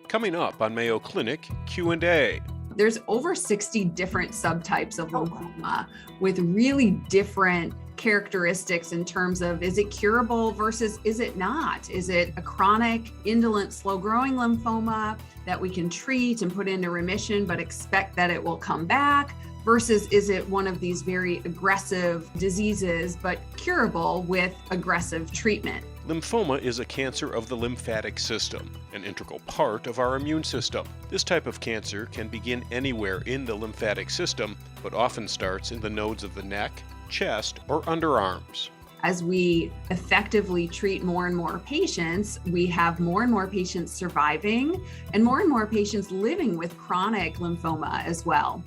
Coming up on Mayo Clinic Q&A. There's over 60 different subtypes of lymphoma with really different characteristics in terms of, is it curable versus is it not? Is it a chronic, indolent, slow-growing lymphoma that we can treat and put into remission but expect that it will come back? Versus is it one of these very aggressive diseases but curable with aggressive treatment? Lymphoma is a cancer of the lymphatic system, an integral part of our immune system. This type of cancer can begin anywhere in the lymphatic system, but often starts in the nodes of the neck, chest, or underarms. As we effectively treat more and more patients, we have more and more patients surviving and more patients living with chronic lymphoma as well.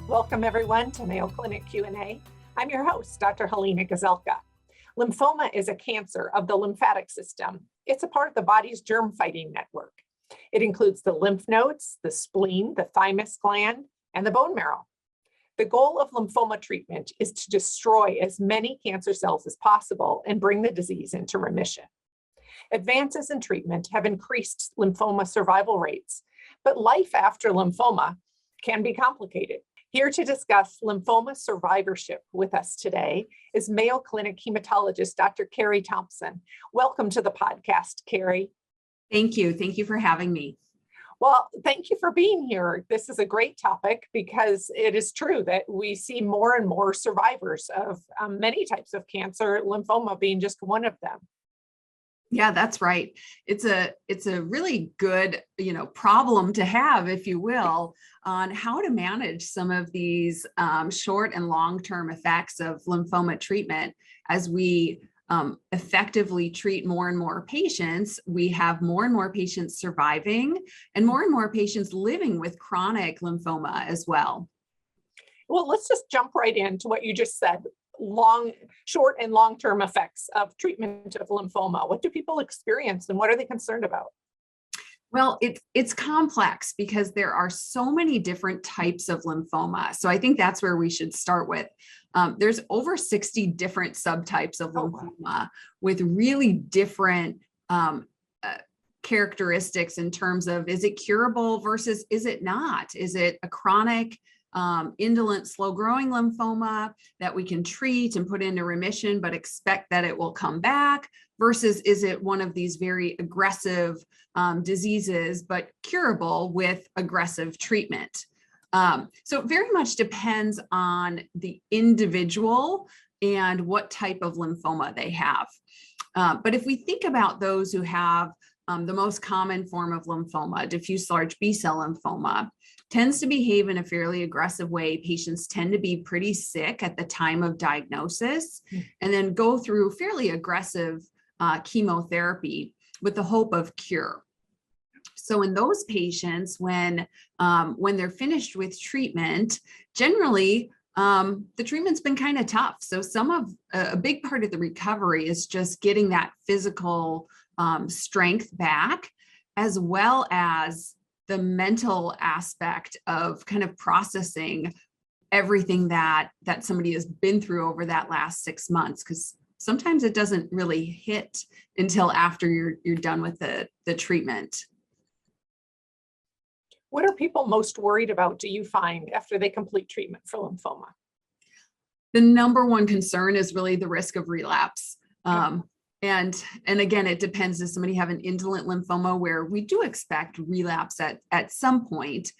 Welcome everyone to Mayo Clinic Q&A. I'm your host, Dr. Helena Gazelka. Lymphoma is a cancer of the lymphatic system. It's a part of the body's germ-fighting network. It includes the lymph nodes, the spleen, the thymus gland, and the bone marrow. The goal of lymphoma treatment is to destroy as many cancer cells as possible and bring the disease into remission. Advances in treatment have increased lymphoma survival rates, but life after lymphoma can be complicated. Here to discuss lymphoma survivorship with us today is Mayo Clinic hematologist, Dr. Carrie Thompson. Welcome to the podcast, Carrie. Thank you. Thank you for having me. Well, thank you for being here. This is a great topic because it is true that we see more and more survivors of many types of cancer, lymphoma being just one of them. Yeah, that's right. It's a really good, problem to have, if you will, on how to manage some of these short and long-term effects of lymphoma treatment. As we effectively treat more and more patients, we have more and more patients surviving and more patients living with chronic lymphoma as well. Well, let's just jump right into what you just said. Short and long-term effects of treatment of lymphoma. What do people experience and what are they concerned about? Well, it's complex because there are so many different types of lymphoma. So I think that's where we should start with. There's over 60 different subtypes of lymphoma with really different characteristics in terms of, is it curable versus is it not? Is it a chronic, indolent, slow-growing lymphoma that we can treat and put into remission but expect that it will come back? Versus is it one of these very aggressive diseases but curable with aggressive treatment? So it very much depends on the individual and what type of lymphoma they have. But if we think about those who have the most common form of lymphoma, diffuse large B-cell lymphoma, tends to behave in a fairly aggressive way. Patients tend to be pretty sick at the time of diagnosis and then go through fairly aggressive chemotherapy with the hope of cure. So in those patients, when they're finished with treatment, generally the treatment's been kind of tough. So a big part of the recovery is just getting that physical strength back, as well as the mental aspect of kind of processing everything that somebody has been through over that last 6 months, because sometimes it doesn't really hit until after you're done with the treatment. What are people most worried about, do you find, after they complete treatment for lymphoma? The number one concern is really the risk of relapse. And again, it depends. Does somebody have an indolent lymphoma where we do expect relapse at some point,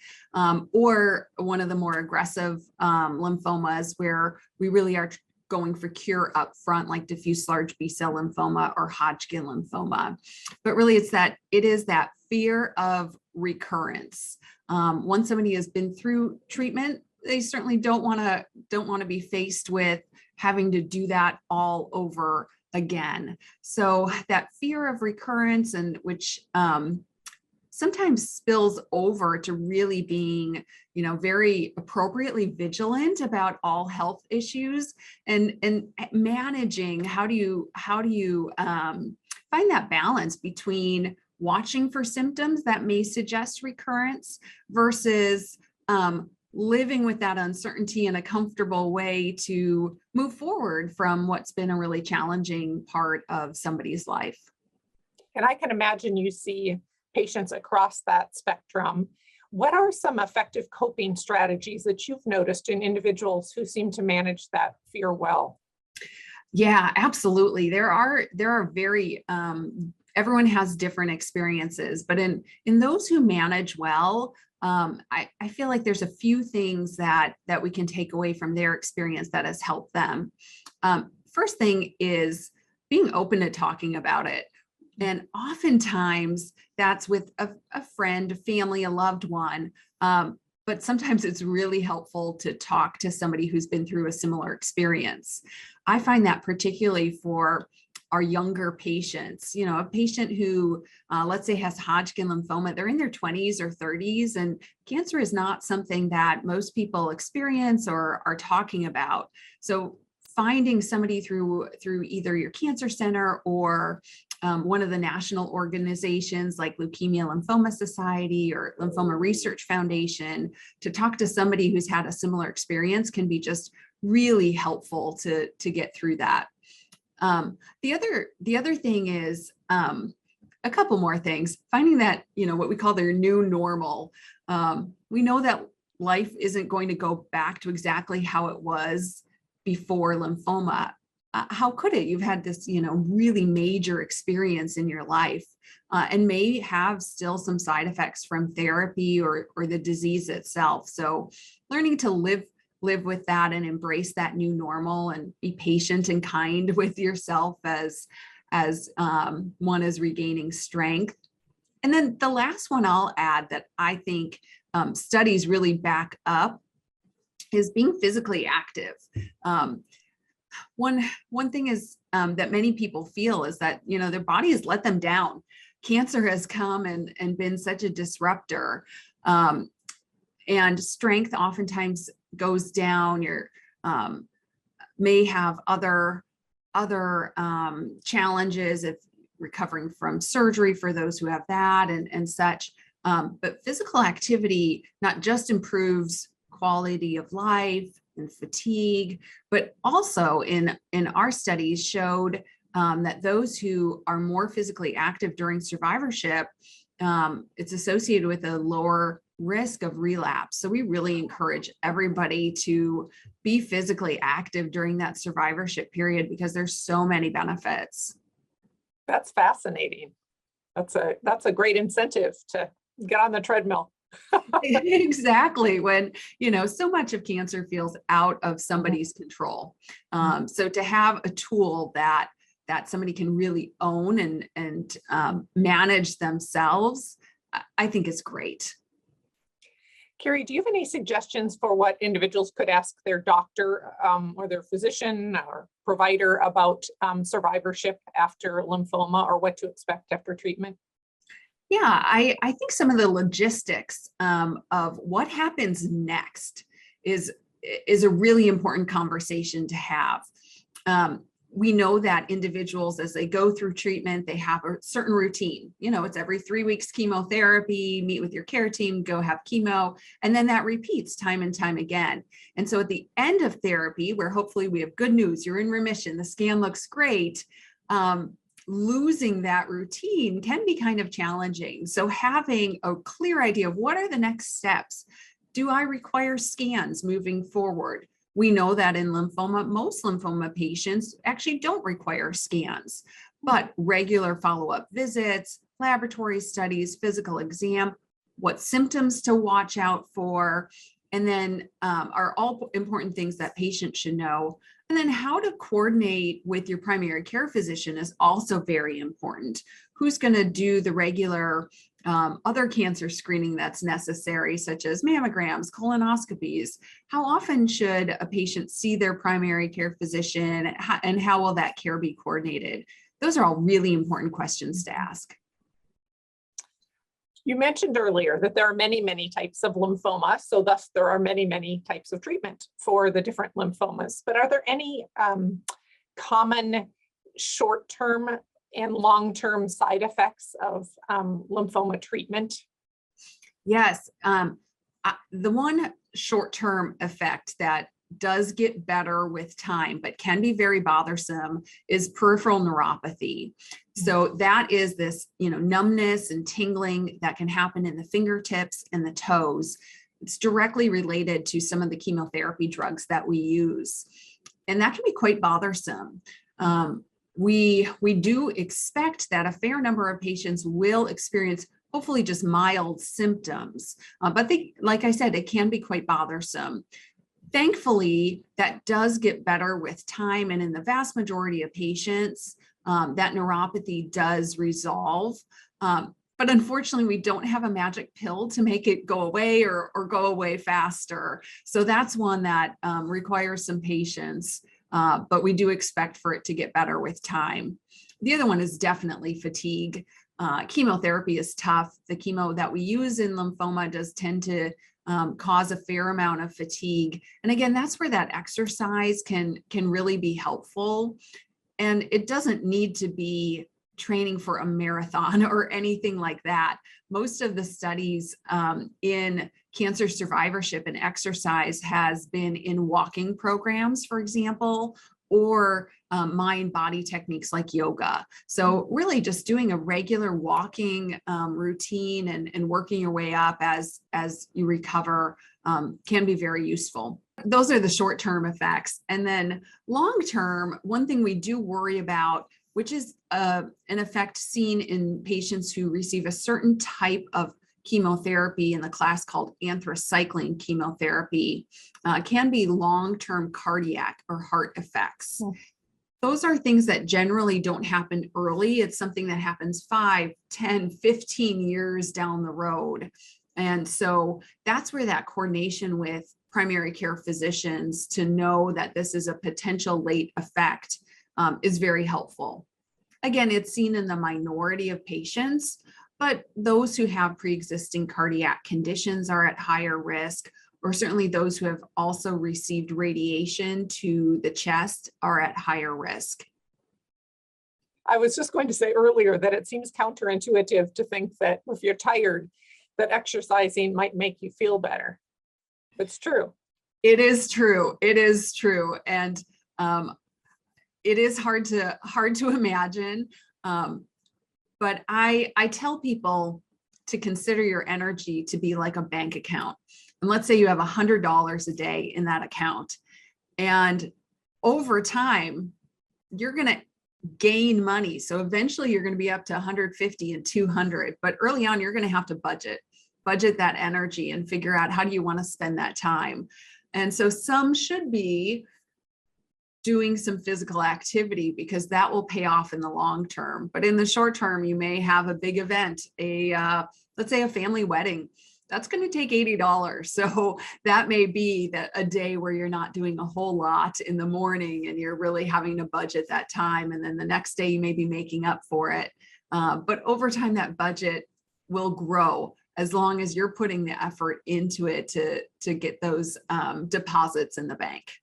or one of the more aggressive lymphomas where we really are going for cure up front, like diffuse large B-cell lymphoma or Hodgkin lymphoma. But really it is that fear of recurrence. Once somebody has been through treatment, they certainly don't want to be faced with having to do that all over again. So that fear of recurrence, and which sometimes spills over to really being, very appropriately vigilant about all health issues and managing how do you find that balance between watching for symptoms that may suggest recurrence versus living with that uncertainty in a comfortable way to move forward from what's been a really challenging part of somebody's life. And I can imagine you see patients across that spectrum. What are some effective coping strategies that you've noticed in individuals who seem to manage that fear well? Yeah, absolutely. There are very everyone has different experiences, but in those who manage well, I feel like there's a few things that we can take away from their experience that has helped them. First thing is being open to talking about it. And oftentimes that's with a friend, a family, a loved one. But sometimes it's really helpful to talk to somebody who's been through a similar experience. I find that particularly for our younger patients, a patient who, let's say, has Hodgkin lymphoma, they're in their 20s or 30s, and cancer is not something that most people experience or are talking about. So finding somebody through either your cancer center or one of the national organizations like Leukemia Lymphoma Society or Lymphoma Research Foundation to talk to somebody who's had a similar experience can be just really helpful to get through that. The other thing is a couple more things. Finding that, what we call their new normal. We know that life isn't going to go back to exactly how it was before lymphoma. How could it? You've had this, really major experience in your life and may have still some side effects from therapy or the disease itself. So learning to live with that and embrace that new normal and be patient and kind with yourself as one is regaining strength. And then the last one I'll add that I think studies really back up is being physically active. One thing is that many people feel is that, their body has let them down. Cancer has come and been such a disruptor. And strength oftentimes goes down. You may have other challenges if recovering from surgery for those who have that and such. But physical activity not just improves quality of life and fatigue, but also in our studies showed that those who are more physically active during survivorship, it's associated with a lower risk of relapse. So we really encourage everybody to be physically active during that survivorship period because there's so many benefits. That's fascinating. That's a great incentive to get on the treadmill. Exactly. When, so much of cancer feels out of somebody's control. So to have a tool that somebody can really own and manage themselves, I think is great. Carrie, do you have any suggestions for what individuals could ask their doctor or their physician or provider about survivorship after lymphoma or what to expect after treatment? Yeah, I think some of the logistics of what happens next is a really important conversation to have. We know that individuals, as they go through treatment, they have a certain routine. It's every 3 weeks chemotherapy, meet with your care team, go have chemo, and then that repeats time and time again. And so at the end of therapy, where hopefully we have good news, you're in remission, the scan looks great, losing that routine can be kind of challenging. So having a clear idea of what are the next steps. Do I require scans moving forward? We know that in lymphoma, most lymphoma patients actually don't require scans, but regular follow-up visits, laboratory studies, physical exam, what symptoms to watch out for, and then are all important things that patients should know. And then how to coordinate with your primary care physician is also very important. Who's going to do the regular other cancer screening that's necessary, such as mammograms, colonoscopies? How often should a patient see their primary care physician, and how will that care be coordinated? Those are all really important questions to ask. You mentioned earlier that there are many, many types of lymphoma, so thus there are many, many types of treatment for the different lymphomas. But are there any common short-term and long-term side effects of lymphoma treatment? Yes. The one short-term effect that does get better with time, but can be very bothersome, is peripheral neuropathy. So that is this, numbness and tingling that can happen in the fingertips and the toes. It's directly related to some of the chemotherapy drugs that we use, and that can be quite bothersome. We do expect that a fair number of patients will experience hopefully just mild symptoms, but like I said, it can be quite bothersome. Thankfully, that does get better with time, and in the vast majority of patients, that neuropathy does resolve. But unfortunately, we don't have a magic pill to make it go away or go away faster. So that's one that requires some patience, but we do expect for it to get better with time. The other one is definitely fatigue. Chemotherapy is tough. The chemo that we use in lymphoma does tend to cause a fair amount of fatigue. And again, that's where that exercise can really be helpful. And it doesn't need to be training for a marathon or anything like that. Most of the studies in cancer survivorship and exercise has been in walking programs, for example, or mind-body techniques like yoga. So really just doing a regular walking routine and working your way up as you recover can be very useful. Those are the short-term effects. And then long-term, one thing we do worry about, which is an effect seen in patients who receive a certain type of chemotherapy in the class called anthracycline chemotherapy, can be long-term cardiac or heart effects. Those are things that generally don't happen early. It's something that happens 5, 10, 15 years down the road. And so that's where that coordination with primary care physicians to know that this is a potential late effect is very helpful. Again, it's seen in the minority of patients, but those who have pre-existing cardiac conditions are at higher risk, or certainly those who have also received radiation to the chest are at higher risk. I was just going to say earlier that it seems counterintuitive to think that if you're tired, that exercising might make you feel better. It's true. It is true. It is true. And it is hard to imagine. But I tell people to consider your energy to be like a bank account. And let's say you have $100 a day in that account. And over time, you're going to gain money. So eventually you're going to be up to 150 and 200. But early on, you're going to have to budget that energy and figure out how do you want to spend that time. And so some should be doing some physical activity because that will pay off in the long term. But in the short term, you may have a big event, let's say a family wedding. That's going to take $80. So that may be a day where you're not doing a whole lot in the morning and you're really having to budget that time. And then the next day you may be making up for it. But over time, that budget will grow as long as you're putting the effort into it to get those deposits in the bank.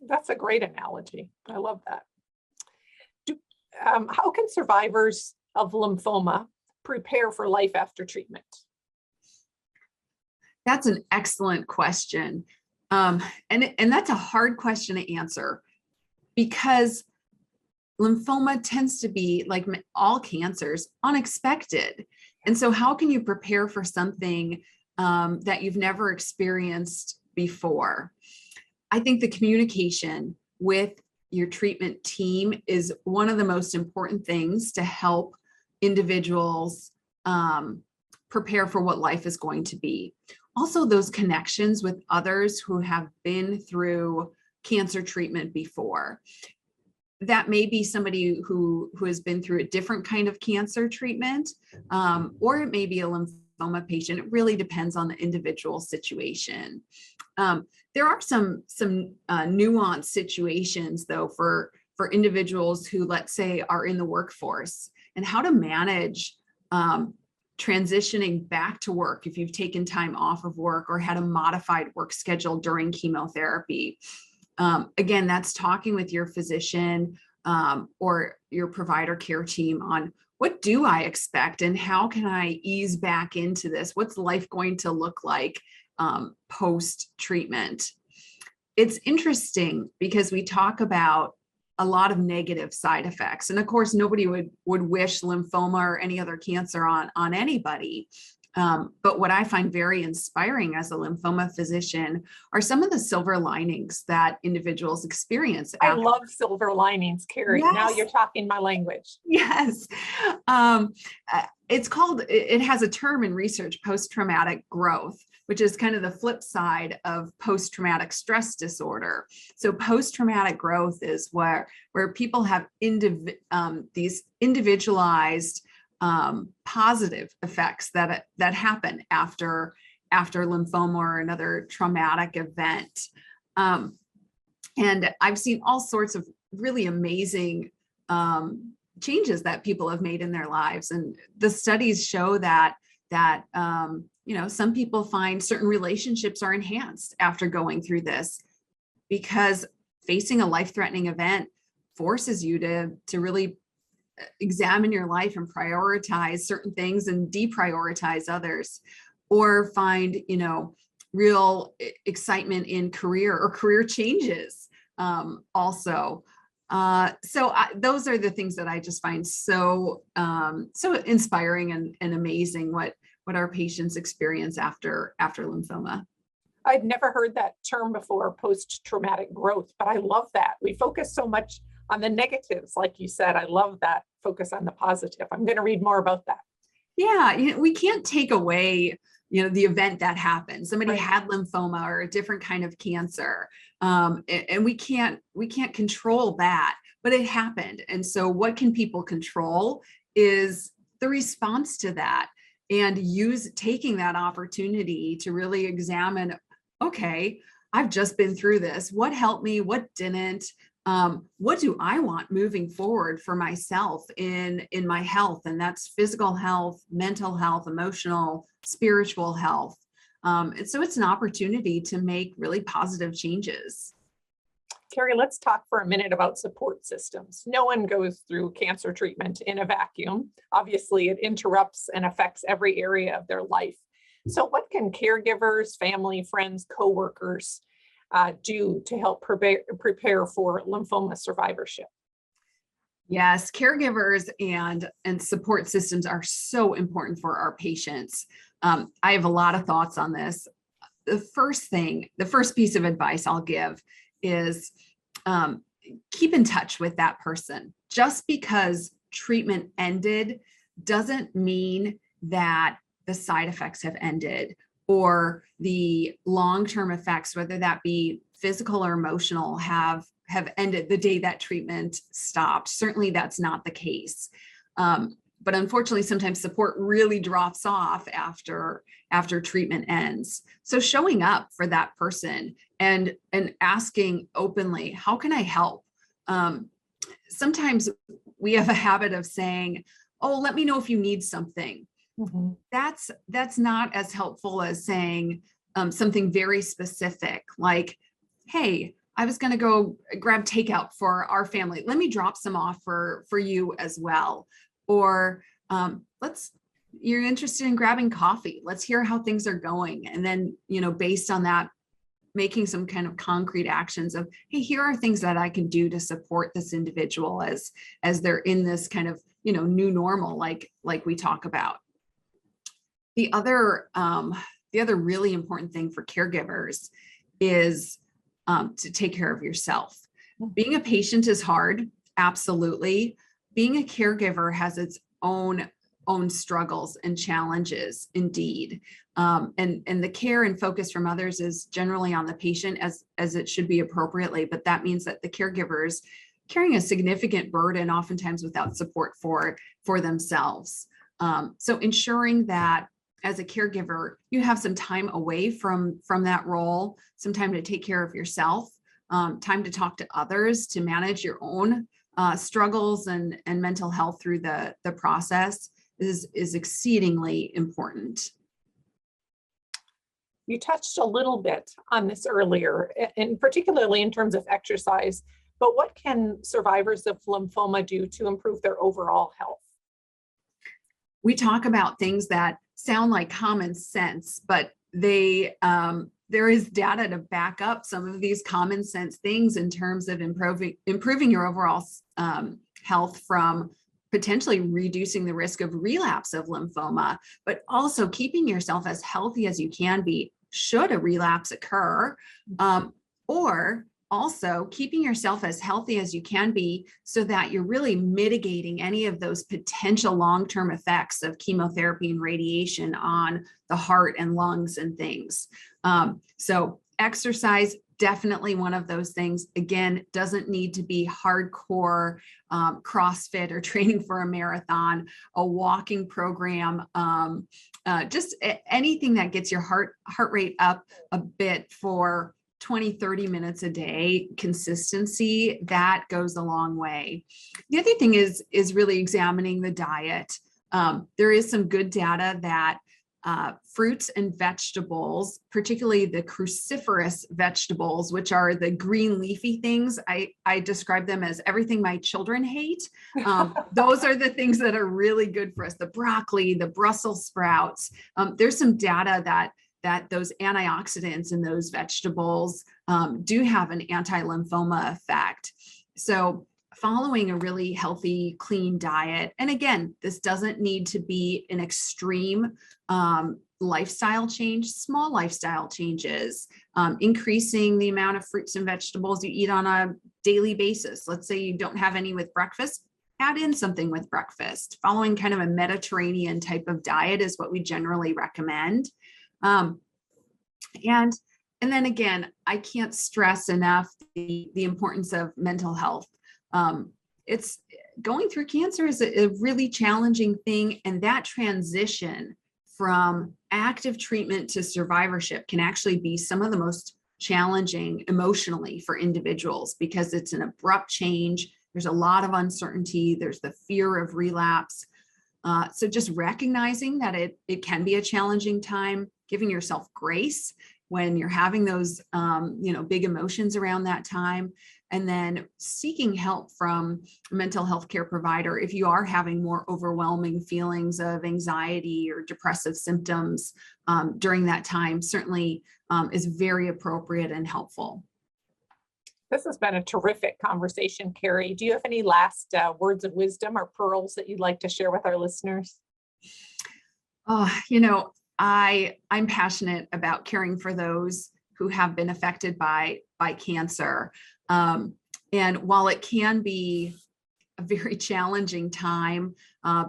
That's a great analogy. I love that. How can survivors of lymphoma prepare for life after treatment? That's an excellent question. And that's a hard question to answer because lymphoma tends to be, like all cancers, unexpected. And so how can you prepare for something that you've never experienced before? I think the communication with your treatment team is one of the most important things to help individuals prepare for what life is going to be. Also, those connections with others who have been through cancer treatment before. That may be somebody who has been through a different kind of cancer treatment, or it may be a lymphoma patient. It really depends on the individual situation. There are some nuanced situations, though, for individuals who, let's say, are in the workforce and how to manage transitioning back to work if you've taken time off of work or had a modified work schedule during chemotherapy. Again, that's talking with your physician or your provider care team on what do I expect and how can I ease back into this? What's life going to look like post-treatment? it's interesting because we talk about a lot of negative side effects. And of course, nobody would wish lymphoma or any other cancer on anybody. But what I find very inspiring as a lymphoma physician are some of the silver linings that individuals experience. I love silver linings, Carrie. Yes. Now you're talking my language. Yes. It has a term in research, post-traumatic growth, which is kind of the flip side of post-traumatic stress disorder. So post-traumatic growth is where people have these individualized positive effects that happen after lymphoma or another traumatic event. And I've seen all sorts of really amazing changes that people have made in their lives. And the studies show that some people find certain relationships are enhanced after going through this, because facing a life-threatening event forces you to really examine your life and prioritize certain things and deprioritize others, or find, real excitement in career or career changes also. Those are the things that I just find so inspiring and amazing what our patients experience after lymphoma. I'd never heard that term before, post-traumatic growth, but I love that. We focus so much on the negatives, like you said. I love that focus on the positive. I'm going to read more about that. Yeah, we can't take away, the event that happened. Somebody Right. had lymphoma or a different kind of cancer, and we can't control that, but it happened. And so what can people control is the response to that, and taking that opportunity to really examine, okay, I've just been through this. What helped me? What didn't? What do I want moving forward for myself in my health? And that's physical health, mental health, emotional, spiritual health. And so it's an opportunity to make really positive changes. Carrie, let's talk for a minute about support systems. No one goes through cancer treatment in a vacuum. Obviously, it interrupts and affects every area of their life. So what can caregivers, family, friends, coworkers do to help prepare for lymphoma survivorship? Yes, caregivers and support systems are so important for our patients. I have a lot of thoughts on this. The first piece of advice I'll give is keep in touch with that person. Just because treatment ended doesn't mean that the side effects have ended, or the long-term effects, whether that be physical or emotional, have ended the day that treatment stopped. Certainly that's not the case. But unfortunately, sometimes support really drops off after treatment ends. So showing up for that person and asking openly, how can I help? Sometimes we have a habit of saying, oh, let me know if you need something. Mm-hmm. That's not as helpful as saying something very specific, like, hey, I was going to go grab takeout for our family. Let me drop some off for you as well. Or you're interested in grabbing coffee. Let's hear how things are going. And then, based on that, making some kind of concrete actions of, hey, here are things that I can do to support this individual as they're in this kind of, new normal, like we talk about. The other really important thing for caregivers is to take care of yourself. Being a patient is hard, absolutely. Being a caregiver has its own struggles and challenges, indeed. And the care and focus from others is generally on the patient, as it should be appropriately, but that means that the caregiver is carrying a significant burden, oftentimes without support for themselves. So ensuring that as a caregiver, you have some time away from that role, some time to take care of yourself, time to talk to others, to manage your own struggles and mental health through the process is exceedingly important. You touched a little bit on this earlier, and particularly in terms of exercise, but what can survivors of lymphoma do to improve their overall health? We talk about things that sound like common sense, but they there is data to back up some of these common sense things in terms of improving your overall health, from potentially reducing the risk of relapse of lymphoma, but also keeping yourself as healthy as you can be should a relapse occur, or also keeping yourself as healthy as you can be so that you're really mitigating any of those potential long-term effects of chemotherapy and radiation on the heart and lungs and things. So exercise, definitely one of those things. Again, doesn't need to be hardcore CrossFit or training for a marathon, a walking program, just anything that gets your heart rate up a bit for 20, 30 minutes a day, consistency, that goes a long way. The other thing is really examining the diet. There is some good data that fruits and vegetables, particularly the cruciferous vegetables, which are the green leafy things, I describe them as everything my children hate. Those are the things that are really good for us. The broccoli, the Brussels sprouts. There's some data that those antioxidants in those vegetables do have an anti-lymphoma effect. So following a really healthy, clean diet, and again, this doesn't need to be an extreme lifestyle change, small lifestyle changes, increasing the amount of fruits and vegetables you eat on a daily basis. Let's say you don't have any with breakfast, add in something with breakfast. Following kind of a Mediterranean type of diet is what we generally recommend. And then again, I can't stress enough the importance of mental health. It's going through cancer is a really challenging thing, and that transition from active treatment to survivorship can actually be some of the most challenging emotionally for individuals, because it's an abrupt change. There's a lot of uncertainty. There's the fear of relapse. So just recognizing that it can be a challenging time, giving yourself grace when you're having those, big emotions around that time, and then seeking help from a mental health care provider if you are having more overwhelming feelings of anxiety or depressive symptoms during that time, certainly is very appropriate and helpful. This has been a terrific conversation, Carrie. Do you have any last words of wisdom or pearls that you'd like to share with our listeners? I'm passionate about caring for those who have been affected by cancer. And while it can be a very challenging time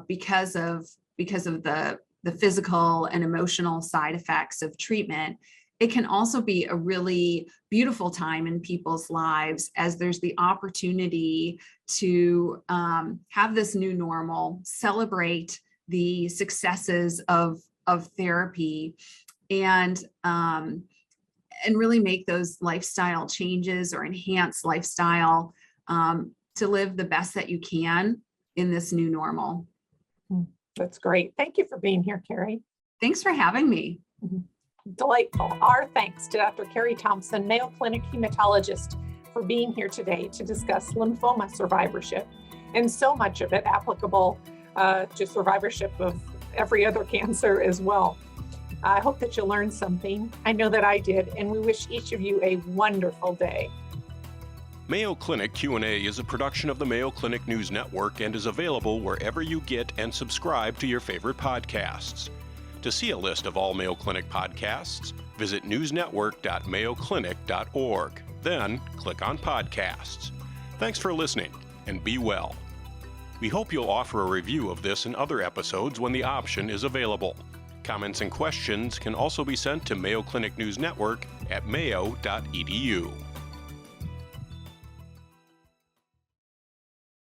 because of the physical and emotional side effects of treatment, it can also be a really beautiful time in people's lives, as there's the opportunity to have this new normal, celebrate the successes of therapy, and really make those lifestyle changes or enhance lifestyle to live the best that you can in this new normal. That's great. Thank you for being here, Carrie. Thanks for having me. Delightful. Our thanks to Dr. Carrie Thompson, Mayo Clinic hematologist, for being here today to discuss lymphoma survivorship, and so much of it applicable to survivorship of every other cancer as well. I hope that you learned something. I know that I did, and we wish each of you a wonderful day. Mayo Clinic Q&A is a production of the Mayo Clinic News Network and is available wherever you get and subscribe to your favorite podcasts. To see a list of all Mayo Clinic podcasts, visit newsnetwork.mayoclinic.org. Then click on Podcasts. Thanks for listening, and be well. We hope you'll offer a review of this and other episodes when the option is available. Comments and questions can also be sent to Mayo Clinic News Network at mayo.edu.